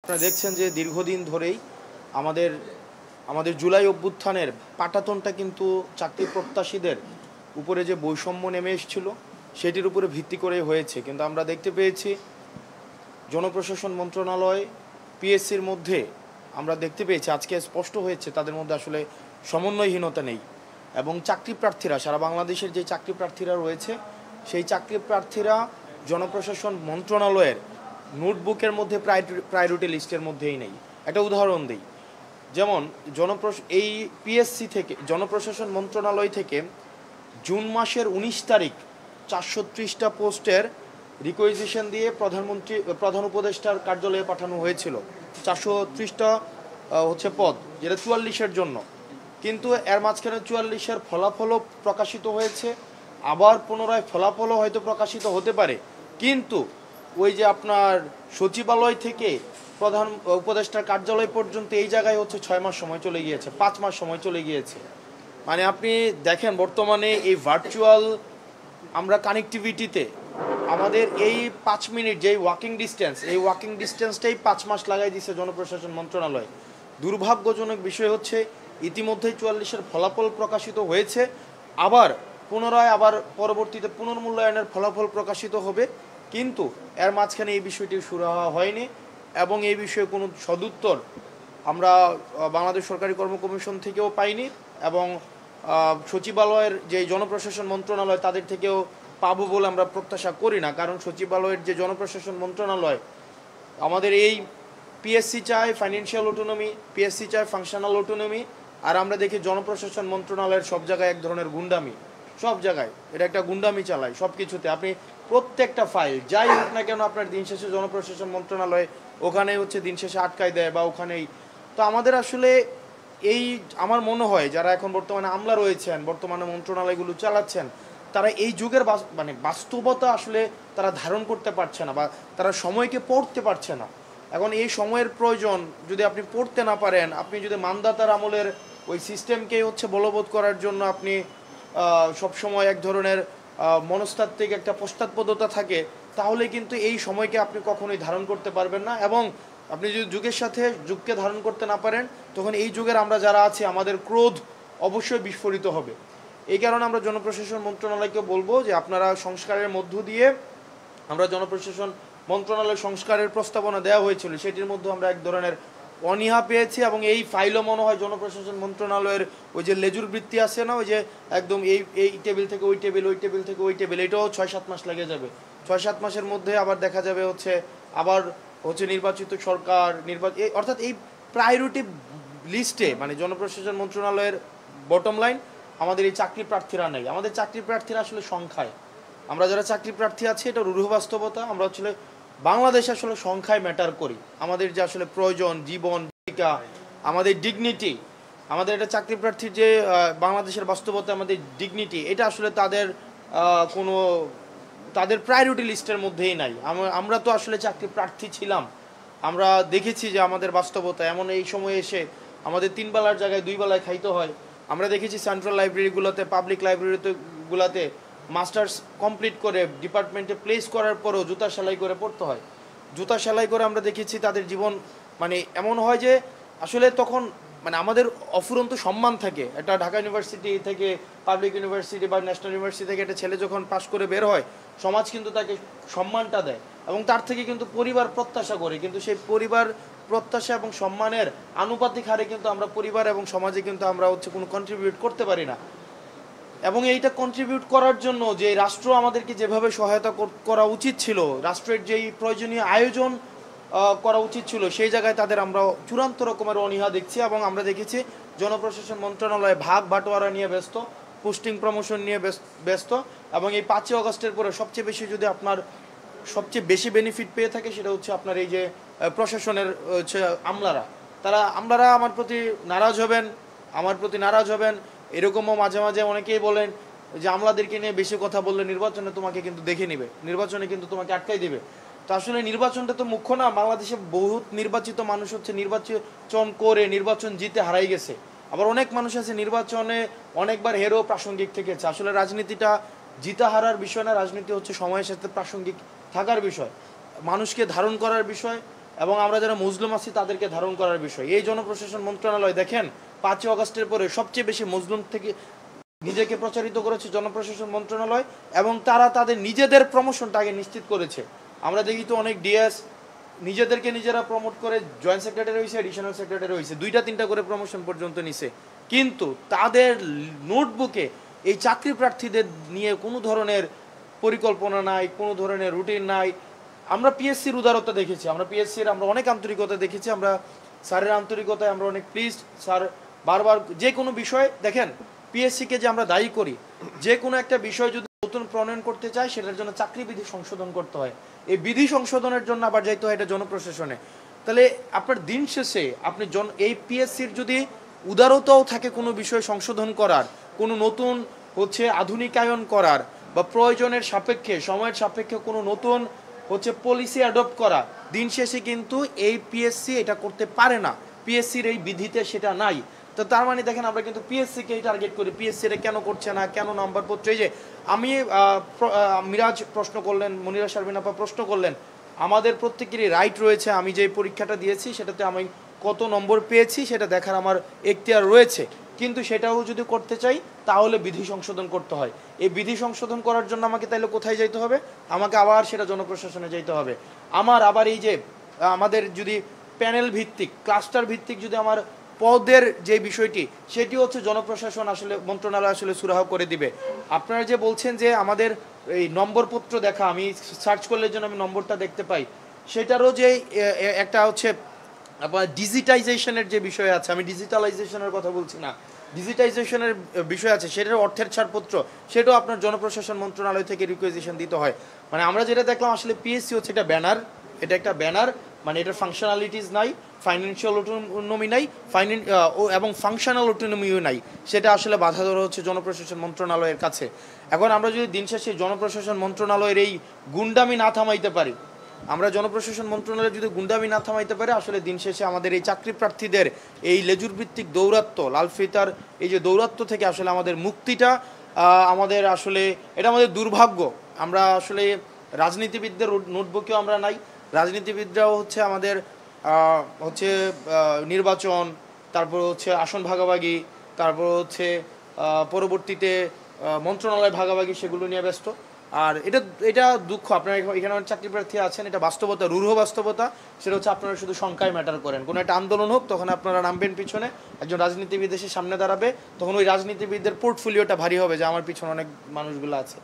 আপনারা দেখছেন যে দীর্ঘদিন ধরেই আমাদের আমাদের জুলাই অভ্যুত্থানের পাটাতনটা কিন্তু চাকরি প্রত্যাশীদের উপরে যে বৈষম্য নেমে এসেছিল সেটির উপরে ভিত্তি করে হয়েছে। কিন্তু আমরা দেখতে পেয়েছি জনপ্রশাসন মন্ত্রণালয় পিএসসির মধ্যে আমরা দেখতে পেয়েছি আজকে স্পষ্ট হয়েছে তাদের মধ্যে আসলে সমন্বয়হীনতা নেই এবং চাকরি প্রার্থীরা সারা বাংলাদেশের যে চাকরি প্রার্থীরা রয়েছে সেই চাকরি প্রার্থীরা জনপ্রশাসন মন্ত্রণালয়ের নোটবুকের মধ্যে প্রায়োরিটি লিস্টের মধ্যেই নেই। একটা উদাহরণ দিই, যেমন এই পিএসসি থেকে জনপ্রশাসন মন্ত্রণালয় থেকে জুন মাসের 19 তারিখ 430টা পোস্টের রিকোয়েজিশন দিয়ে প্রধান উপদেষ্টার কার্যালয়ে পাঠানো হয়েছিল। 430টা পদ, যেটা 44-এর জন্য। কিন্তু এর মাঝখানে 44-এর ফলাফলও প্রকাশিত হয়েছে, আবার পুনরায় ফলাফলও হয়তো প্রকাশিত হতে পারে। কিন্তু ওই যে আপনার সচিবালয় থেকে প্রধান উপদেষ্টার কার্যালয় পর্যন্ত এই জায়গায় 6 মাস সময় চলে গিয়েছে, 5 মাস সময় চলে গিয়েছে। মানে আপনি দেখেন বর্তমানে এই ভার্চুয়াল আমরা কানেক্টিভিটিতে আমাদের এই 5 মিনিট যেই ওয়াকিং ডিস্টেন্স, এই ওয়াকিং ডিস্টেন্সটাই 5 মাস লাগাই দিয়েছে জনপ্রশাসন মন্ত্রণালয়। দুর্ভাগ্যজনক বিষয় হচ্ছে ইতিমধ্যেই 44-এর ফলাফল প্রকাশিত হয়েছে, আবার পুনরায় পরবর্তীতে পুনর্মূল্যায়নের ফলাফল প্রকাশিত হবে, কিন্তু এর মাঝখানে এই বিষয়টি সুরাহা হয়নি এবং এই বিষয়ে কোনো সদুত্তর আমরা বাংলাদেশ সরকারি কর্ম কমিশন থেকেও পাইনি এবং সচিবালয়ের যে জনপ্রশাসন মন্ত্রণালয় তাদের থেকেও পাবো বলে আমরা প্রত্যাশা করি না। কারণ সচিবালয়ের যে জনপ্রশাসন মন্ত্রণালয় আমাদের এই পিএসসি চায় ফাইন্যান্সিয়াল অটোনমি, পিএসসি চায় ফাংশনাল অটোনমি, আর আমরা দেখি জনপ্রশাসন মন্ত্রণালয়ের সব জায়গায় এক ধরনের গুন্ডামি, সব জায়গায় এটা একটা গুন্ডামি চালায় সব কিছুতে। আপনি প্রত্যেকটা ফাইল যাই হোক না কেন আপনার দিন শেষে জনপ্রশাসন মন্ত্রণালয় ওখানেই দিন শেষে আটকায় দেয় বা ওখানেই। তো আমাদের আসলে এই আমার মনে হয় যারা এখন বর্তমানে আমলা রয়েছেন, বর্তমানে মন্ত্রণালয়গুলো চালাচ্ছেন, তারা এই যুগের বাস্তবতা আসলে তারা ধারণ করতে পারছে না বা তারা সময়কে পড়তে পারছে না। এখন এই সময়ের প্রয়োজন, যদি আপনি পড়তে না পারেন, আপনি যদি মানদাতার আমলের ওই সিস্টেমকে বলবৎ করার জন্য আপনি সবসময় এক ধরনের মনস্তাত্ত্বিক একটা পশ্চাৎপদতা থাকে, তাহলে কিন্তু এই সময়কে আপনি কখনোই ধারণ করতে পারবেন না। এবং আপনি যদি যুগের সাথে যুগকে ধারণ করতে না পারেন, তখন এই যুগের আমরা যারা আছি আমাদের ক্রোধ অবশ্যই বিস্ফোরিত হবে। এই কারণে আমরা জনপ্রশাসন মন্ত্রণালয়কে বলবো যে আপনারা সংস্কারের মধ্য দিয়ে, আমরা জনপ্রশাসন মন্ত্রণালয় সংস্কারের প্রস্তাবনা দেওয়া হয়েছিল, সেটির মধ্যে আমরা এক ধরনের অনীহা পেয়েছি এবং এই ফাইলও মনে হয় জনপ্রশাসন মন্ত্রণালয়ের ওই যে লেজুর বৃত্তি আছে না, ওই যে একদম এই টেবিল থেকে ওই টেবিল, ওই টেবিল থেকে ওই টেবিল, এটাও 6-7 মাস লেগে যাবে। 6-7 মাসের মধ্যে আবার দেখা যাবে আবার নির্বাচিত সরকার অর্থাৎ এই প্রায়োরিটি লিস্টে মানে জনপ্রশাসন মন্ত্রণালয়ের বটম লাইন আমাদের এই চাকরি প্রার্থীরা নেই। আমাদের চাকরি প্রার্থীরা আসলে সংখ্যায়, আমরা যারা চাকরি প্রার্থী আছি এটা রূঢ় বাস্তবতা। আমরা বাংলাদেশে আসলে সংখ্যায় ম্যাটার করি। আমাদের যে আসলে প্রয়োজন, জীবন, জীবিকা, আমাদের ডিগনিটি, আমাদের এটা চাকরি প্রার্থীর যে বাংলাদেশের বাস্তবতা, আমাদের ডিগনিটি, এটা আসলে তাদের প্রায়োরিটি লিস্টের মধ্যেই নাই। আমরা তো আসলে চাকরি প্রার্থী ছিলাম, আমরা দেখেছি যে আমাদের বাস্তবতা এমন। এই সময়ে এসে আমাদের 3 বেলার জায়গায় 2 বেলায় খাইতে হয়। আমরা দেখেছি সেন্ট্রাল লাইব্রেরিগুলোতে, পাবলিক লাইব্রেরিগুলোতে মাস্টার্স কমপ্লিট করে ডিপার্টমেন্টে প্লেস করার পরেও জুতা সেলাই করে পড়তে হয়। জুতা সেলাই করে আমরা দেখেছি তাদের জীবন এমন হয় যে আসলে তখন আমাদের অফুরন্ত সম্মান থাকে। একটা ঢাকা ইউনিভার্সিটি থেকে, পাবলিক ইউনিভার্সিটি বা ন্যাশনাল ইউনিভার্সিটি থেকে একটা ছেলে যখন পাশ করে বের হয়, সমাজ কিন্তু তাকে সম্মানটা দেয় এবং তার থেকে কিন্তু পরিবার প্রত্যাশা করে। কিন্তু সেই পরিবার প্রত্যাশা এবং সম্মানের আনুপাতিক হারে কিন্তু আমরা পরিবার এবং সমাজে কিন্তু আমরা কোনো কন্ট্রিবিউট করতে পারি না। এবং এইটা কন্ট্রিবিউট করার জন্য যে রাষ্ট্র আমাদেরকে যেভাবে সহায়তা করা উচিত ছিল, রাষ্ট্রের যেই প্রয়োজনীয় আয়োজন করা উচিত ছিল, সেই জায়গায় তাদের আমরা চূড়ান্ত রকমের অনীহা দেখছি। এবং আমরা দেখেছি জনপ্রশাসন মন্ত্রণালয় ভাগ বাটোয়ারা নিয়ে ব্যস্ত, পোস্টিং প্রমোশন নিয়ে ব্যস্ত। এবং এই 5ই আগস্টের পরে সবচেয়ে বেশি বেনিফিট পেয়ে থাকে সেটা আপনার এই যে প্রশাসনের আমলারা আমার প্রতি নারাজ হবেন। এরকমও মাঝে মাঝে অনেকেই বলেন যে আমলাদেরকে নিয়ে বেশি কথা বললে নির্বাচনে তোমাকে কিন্তু দেখে নিবে, নির্বাচনে কিন্তু তোমাকে আটকাই দিবে। তো আসলে নির্বাচনটা তো মুখ্য না। বাংলাদেশে বহুত নির্বাচিত মানুষ নির্বাচন করে নির্বাচন জিতে হারাই গেছে। আবার অনেক মানুষ আছে নির্বাচনে অনেকবার হেরো প্রাসঙ্গিক থেকেছে। আসলে রাজনীতিটা জিতা হারার বিষয় না, রাজনীতি সময়ের সাথে প্রাসঙ্গিক থাকার বিষয়, মানুষকে ধারণ করার বিষয় এবং আমরা যারা মুসলিম আছি তাদেরকে ধারণ করার বিষয়। এই জনপ্রশাসন মন্ত্রণালয় দেখেন 5ই আগস্টের পরে সবচেয়ে বেশি মুসলিম থেকে নিজেকে প্রচারিত করেছে জনপ্রশাসন মন্ত্রণালয়, এবং তারা তাদের নিজেদের প্রমোশনটা আগে নিশ্চিত করেছে। আমরা দেখি তো অনেক ডিএস নিজেদেরকে নিজেরা প্রমোট করে জয়েন্ট সেক্রেটারি হয়েছে, এডিশনাল সেক্রেটারি হয়েছে, 2টা 3টা করে প্রমোশন পর্যন্ত নিছে, কিন্তু তাদের নোটবুকে এই চাকরি প্রার্থীদের নিয়ে কোনো ধরনের পরিকল্পনা নাই, কোনো ধরনের রুটিন নাই। আমরা পিএসসির উদারতা দেখেছি, আমরা পিএসসির আমরা অনেক আন্তরিকতা দেখেছি, আমরা স্যারের আন্তরিকতায় আমরা অনেক প্লিজড। স্যার বারবার যে কোনো বিষয় দেখেন, পিএসসিকে যে আমরা দায়ী করি, যে কোনো একটা বিষয় যদি নতুন প্রণয়ন করতে চায় সেটার জন্য চাকরি বিধি সংশোধন করতে হয়, এই বিধি সংশোধনের জন্য আবার যাইতে হয় এটা জনপ্রশাসনে। তাহলে আপনার দিন শেষে আপনি এই পিএসসির যদি উদারতাও থাকে কোনো বিষয় সংশোধন করার, কোনো নতুন আধুনিকায়ন করার, বা প্রয়োজনের সাপেক্ষে সময়ের সাপেক্ষে কোনো নতুন পলিসি অ্যাডপ্ট করা, দিন শেষে কিন্তু এই পিএসসি এটা করতে পারে না, পিএসসির এই বিধিতে সেটা নাই। তো তার মানে দেখেন আমরা কিন্তু পিএসসিকেই টার্গেট করি, পিএসসি এটা কেন করছে না, কেন নাম্বারপত্র। এই যে আমি মিরাজ প্রশ্ন করলেন, মনিরা শারমিন আপা প্রশ্ন করলেন, আমাদের প্রত্যেকেরই রাইট রয়েছে, আমি যে পরীক্ষাটা দিয়েছি সেটাতে আমি কত নম্বর পেয়েছি সেটা দেখার আমার এখতিয়ার রয়েছে, কিন্তু সেটাও যদি করতে চাই তাহলে বিধি সংশোধন করতে হয়। এই বিধি সংশোধন করার জন্য আমাকে তাইলে কোথায় যাইতে হবে? আমাকে আবার সেটা জনপ্রশাসনে যাইতে হবে। আবার এই যে আমাদের যদি প্যানেল ভিত্তিক, ক্লাস্টার ভিত্তিক যদি আমার পদের যে বিষয়টি, সেটি জনপ্রশাসন আসলে মন্ত্রণালয় আসলে সুরাহা করে দিবে। আপনারা যে বলছেন যে আমাদের এই নম্বরপত্র দেখা, আমি সার্চ করলে যেন আমি নম্বরটা দেখতে পাই, সেটারও যে একটা আপনার ডিজিটাইজেশনের যে বিষয় আছে, আমি ডিজিটালাইজেশনের কথা বলছি না, ডিজিটাইজেশনের বিষয় আছে, সেটার অর্থের ছাড়পত্র, সেটাও আপনার জনপ্রশাসন মন্ত্রণালয় থেকে রিকোয়েজিশন দিতে হয়। মানে আমরা যেটা দেখলাম আসলে পিএসসি এটা ব্যানার, এটা একটা ব্যানার, মানে এটার ফাংশনালিটিস নাই, ফাইন্যান্সিয়াল অটোনমি নাই, এবং ফাংশনাল অটোনমিও নাই, সেটা আসলে বাধা ধরা জনপ্রশাসন মন্ত্রণালয়ের কাছে। এখন আমরা যদি দিন শেষে জনপ্রশাসন মন্ত্রণালয়ের এই গুন্ডামি না থামাইতে পারি, আমরা জনপ্রশাসন মন্ত্রণালয় যদি গুন্ডামি না থামাইতে পারে, আসলে দিন শেষে আমাদের এই চাকরি প্রার্থীদের এই লেজুর ভিত্তিক দৌরাত্ম্য, লাল ফিতার এই যে দৌরাত্ম্য থেকে আসলে আমাদের মুক্তিটা আমাদের আসলে এটা আমাদের দুর্ভাগ্য। আমরা আসলে রাজনীতিবিদদের নোটবুকেও আমরা নাই, রাজনীতিবিদরাও আমাদের নির্বাচন, তারপর আসন ভাগাভাগি, তারপর পরবর্তীতে মন্ত্রণালয় ভাগাভাগি, সেগুলো নিয়ে ব্যস্ত। আর এটা দুঃখ, আপনারা এখানে চাকরি প্রার্থী আছেন, এটা বাস্তবতা, রূঢ় বাস্তবতা। সেটা আপনারা শুধু সংখ্যায় ম্যাটার করেন। কোনো একটা আন্দোলন হোক, তখন আপনারা নামবেন পিছনে, একজন রাজনীতিবিদ এসে সামনে দাঁড়াবে, তখন ওই রাজনীতিবিদদের পোর্টফোলিওটা ভারী হবে যে আমার পিছনে অনেক মানুষগুলো আছে।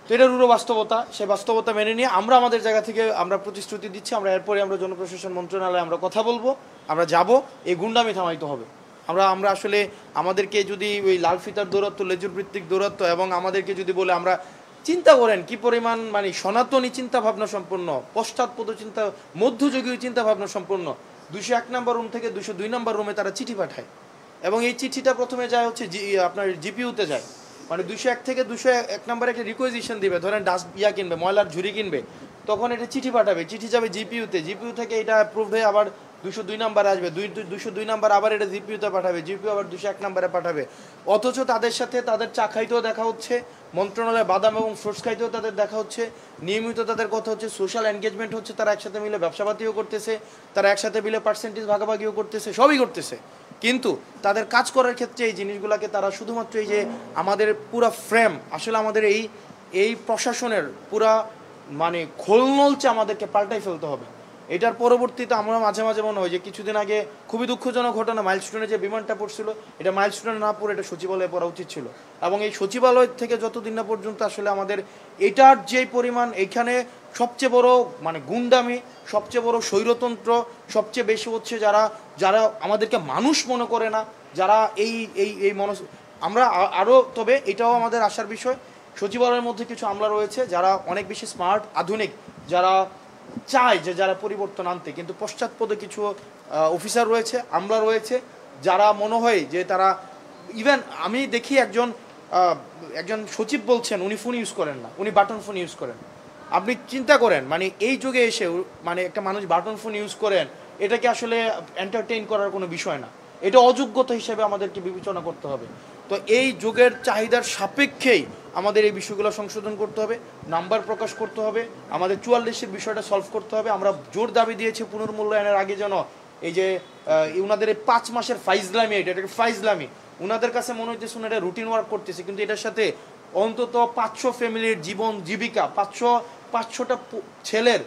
তো এটা রূঢ় বাস্তবতা, সেই বাস্তবতা মেনে নিয়ে আমরা আমাদের জায়গা থেকে আমরা প্রতিশ্রুতি দিচ্ছি, আমরা এরপরে আমরা জনপ্রশাসন মন্ত্রণালয়ে আমরা কথা বলবো, আমরা যাব, এই গুন্ডামি থামাইতে হবে। আমরা আসলে আমাদেরকে যদি ওই লাল ফিতার দৌরাত্ম্য, লেজুর ভিত্তিক দৌরাত্ম্য, এবং আমাদেরকে যদি বলে, আমরা চিন্তা করেন কি পরিমাণ মানে সনাতনী চিন্তা ভাবনা সম্পন্ন, পশ্চাৎপদ চিন্তা, মধ্যযুগীয় চিন্তা ভাবনা সম্পন্ন, 201 নম্বর রুম থেকে 202 নম্বর রুমে তারা চিঠি পাঠায়, এবং এই চিঠিটা প্রথমে যায় আপনার জিপিইউতে যায়, মানে 201 থেকে 201 নম্বরে একটা রিকোয়েজিশন দিবে, ধরেন কিনবে, ময়লার ঝুড়ি কিনবে, তখন এটা চিঠি পাঠাবে, চিঠি যাবে জিপিইউতে, জিপিইউ থেকে এটা অ্যাপ্রুভ হয়ে আবার 202 নাম্বার আসবে, 202 নাম্বার আবার এটা জিপিইউতে পাঠাবে, জিপিইউ আবার 201 নাম্বারে পাঠাবে। অথচ তাদের সাথে তাদের চা খাইতেও দেখা হচ্ছে, মন্ত্রণালয়ে বাদাম এবং ফ্রুটস খাইতেও তাদের দেখা হচ্ছে, নিয়মিত তাদের কথা হচ্ছে, সোশ্যাল এনগেজমেন্ট হচ্ছে, তারা একসাথে মিলে ব্যবসাপাতিও করতেছে, তারা একসাথে মিলে পার্সেন্টেজ ভাগাভাগিও করতেছে, সবই করতেছে। কিন্তু তাদের কাজ করার ক্ষেত্রে এই জিনিসগুলোকে তারা শুধুমাত্র এই যে আমাদের পুরা ফ্রেম, আসলে আমাদের এই প্রশাসনের পুরা মানে খোলনলচে আমাদেরকে পাল্টাই ফেলতে হবে। এটার পরবর্তীতে আমরা মাঝে মাঝে মনে হয় যে কিছুদিন আগে খুবই দুঃখজনক ঘটনা, মাইলস্টোনে যে বিমানটা পড়ছিল, এটা মাইলস্টোনে না পড়ে এটা সচিবালয়ে পড়া উচিত ছিল, এবং এই সচিবালয় থেকে যতদিন না পর্যন্ত আসলে আমাদের এটার যে পরিমাণ, এইখানে সবচেয়ে বড় মানে গুন্ডামি, সবচেয়ে বড় স্বৈরতন্ত্র, সবচেয়ে বেশি যারা আমাদেরকে মানুষ মনে করে না, যারা এই এই এই আমরা আরও, তবে এটাও আমাদের আশার বিষয়, সচিবালয়ের মধ্যে কিছু আমলা রয়েছে যারা অনেক বেশি স্মার্ট, আধুনিক, যারা চায় যে যারা পরিবর্তন আনতে, কিন্তু পশ্চাৎপদে কিছু অফিসার রয়েছে, আমলা রয়েছে, যারা মনে হয় যে তারা ইভেন আমি দেখি একজন সচিব বলছেন উনি ফোন ইউজ করেন না, উনি বাটন ফোন ইউজ করেন। আপনি চিন্তা করেন, মানে এই যুগে এসে মানে একটা মানুষ বাটন ফোন ইউজ করেন, এটাকে আসলে এন্টারটেইন করার কোনো বিষয় না, এটা অযোগ্যতা হিসেবে আমাদেরকে বিবেচনা করতে হবে। তো এই যুগের চাহিদার সাপেক্ষেই আমাদের এই বিষয়গুলো সংশোধন করতে হবে, নাম্বার প্রকাশ করতে হবে, আমাদের 44-এর বিষয়টা সলভ করতে হবে। আমরা জোর দাবি দিয়েছি পুনর্মূল্যায়নের আগে যেন এই যে ওনাদের এই 5 মাসের ফাইজলামি, এটাকে ফাইজলামি, ওনাদের কাছে মনে হইতেছে ওনারা রুটিন ওয়ার্ক করতেছে, কিন্তু এটার সাথে অন্তত 500 ফ্যামিলির জীবন জীবিকা, 500টা ছেলের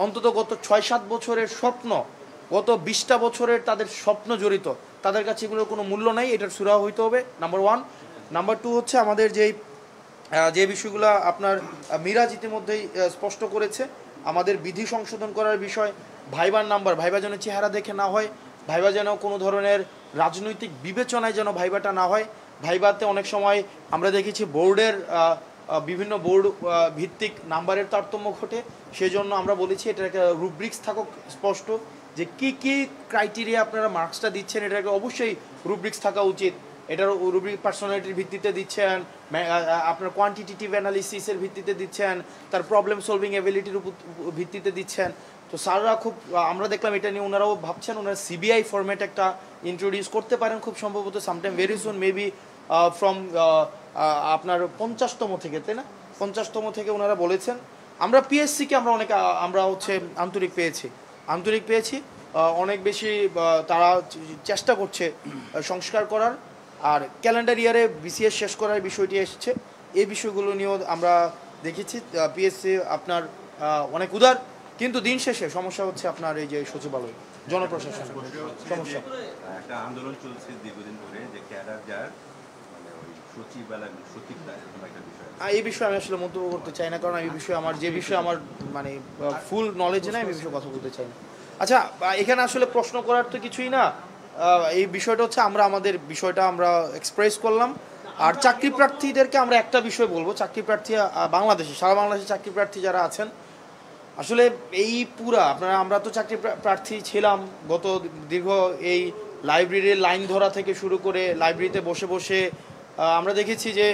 অন্তত গত 6-7 বছরের স্বপ্ন, গত 20টা বছরের তাদের স্বপ্ন জড়িত, তাদের কাছে এগুলোর কোনো মূল্য নাই। এটার সুরাহা হইতে হবে, নাম্বার 1। নাম্বার 2 হচ্ছে আমাদের যে বিষয়গুলো আপনার মিরাজ ইতিমধ্যেই স্পষ্ট করেছে, আমাদের বিধি সংশোধন করার বিষয়, ভাইবার নাম্বার, ভাইবা যেন চেহারা দেখে না হয়, ভাইবা যেন কোনো ধরনের রাজনৈতিক বিবেচনায় যেন ভাইবাটা না হয়। ভাইবাতে অনেক সময় আমরা দেখেছি বোর্ডের বিভিন্ন বোর্ড ভিত্তিক নাম্বারের তারতম্য ঘটে, সেই জন্য আমরা বলেছি এটার একটা রুব্রিক্স থাকুক স্পষ্ট, যে কি কি ক্রাইটেরিয়া আপনারা মার্কসটা দিচ্ছেন, এটাকে অবশ্যই রুব্রিক্স থাকা উচিত। এটার রুব্রিক পার্সোনালিটির ভিত্তিতে দিচ্ছেন, আপনার কোয়ান্টিটেটিভ অ্যানালিসিসের ভিত্তিতে দিচ্ছেন, তার প্রবলেম সলভিং এবিলিটির ভিত্তিতে দিচ্ছেন। তো স্যাররা খুব, আমরা দেখলাম এটা নিয়ে ওনারাও ভাবছেন, ওনারা সিবিআই ফরম্যাট একটা ইন্ট্রোডিউস করতে পারেন খুব সম্ভবত sometime very soon, maybe from আপনার 50তম থেকে, তাই না, 50তম থেকে ওনারা বলেছেন। আমরা পিএসসিকে আমরা হচ্ছে আন্তরিক পেয়েছি অনেক বেশি, তারা চেষ্টা করছে সংস্কার করার, আর ক্যালেন্ডার ইয়ারে বিসিএস শেষ করার বিষয়টি এসেছে। এই বিষয়গুলো নিয়েও আমরা দেখেছি পিএসসি আপনার অনেক উদার, কিন্তু দিন শেষে সমস্যা হচ্ছে আপনার এই যে সচিবালয় জনপ্রশাসন সমস্যা। একটা আন্দোলন চলছে দীর্ঘদিন ধরে যে ক্যাডার যার মানে ওই সচিবালয় সচিবটা এরকম একটা বিষয়। এই বিষয়ে আমি আসলে মন্তব্য করতে চাই না, কারণ এই বিষয়ে যে বিষয়ে আমার মানে ফুল নলেজ নেই, আমি এই বিষয়ে কথা বলতে চাই না। আচ্ছা, এখানে আসলে প্রশ্ন করার তো কিছুই না, এই বিষয়টা হচ্ছে আমাদের বিষয়টা আমরা এক্সপ্রেস করলাম। আর চাকরি প্রার্থীদেরকে আমরা একটা বিষয় বলবো, চাকরি প্রার্থী বাংলাদেশে, সারা বাংলাদেশে চাকরি প্রার্থী যারা আছেন, আসলে এই আমরা তো চাকরি প্রার্থী ছিলাম গত দীর্ঘ এই লাইব্রেরির লাইন ধরা থেকে শুরু করে লাইব্রেরিতে বসে বসে আমরা দেখেছি যে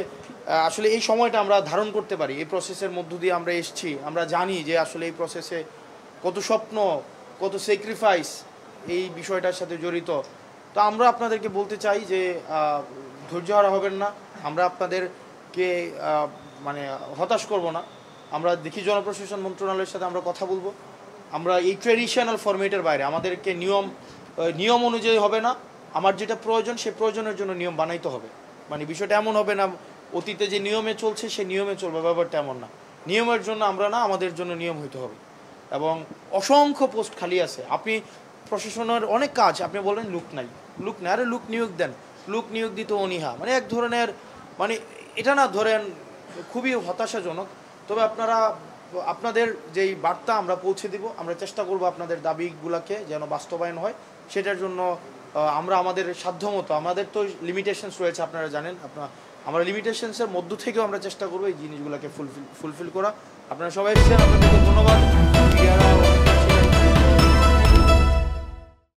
আসলে এই সময়টা আমরা ধারণ করতে পারি, এই প্রসেসের মধ্য দিয়ে আমরা এসেছি। আমরা জানি যে আসলে এই প্রসেসে কত স্বপ্ন, কত স্যাক্রিফাইস এই বিষয়টার সাথে জড়িত। তো আমরা আপনাদেরকে বলতে চাই যে ধৈর্য হারা হবেন না, আমরা আপনাদেরকে মানে হতাশ করব না। আমরা দেখি জনপ্রশাসন মন্ত্রণালয়ের সাথে আমরা কথা বলবো। আমরা এই ট্রেডিশনাল ফরম্যাটের বাইরে আমাদেরকে নিয়ম অনুযায়ী হবে না, আমার যেটা প্রয়োজন সে প্রয়োজনের জন্য নিয়ম বানাইতে হবে। মানে বিষয়টা এমন হবে না অতীতে যে নিয়মে চলছে সে নিয়মে চলবে, ব্যাপারটা এমন না। নিয়মের জন্য আমরা না, আমাদের জন্য নিয়ম হইতে হবে। এবং অসংখ্য পোস্ট খালি আছে, আপনি প্রশাসনের অনেক কাজ, আপনি বলেন লুক নাই, আরে লুক নিয়োগ দেন, লুক নিয়োগ দিতে অনীহা, মানে এক ধরনের মানে এটা না ধরেন খুবই হতাশাজনক। তবে আপনাদের যেই বার্তা আমরা পৌঁছে দিব, আমরা চেষ্টা করব আপনাদের দাবিগুলোকে যেন বাস্তবায়ন হয়, সেটার জন্য আমরা আমাদের সাধ্যমতো, আমাদের তো লিমিটেশনস রয়েছে আপনারা জানেন, আমরা লিমিটেশনসের মধ্য থেকেও আমরা চেষ্টা করবো এই জিনিসগুলোকে ফুলফিল করা। আপনারা সবাই এসেছেন, আপনাদেরকে ধন্যবাদ।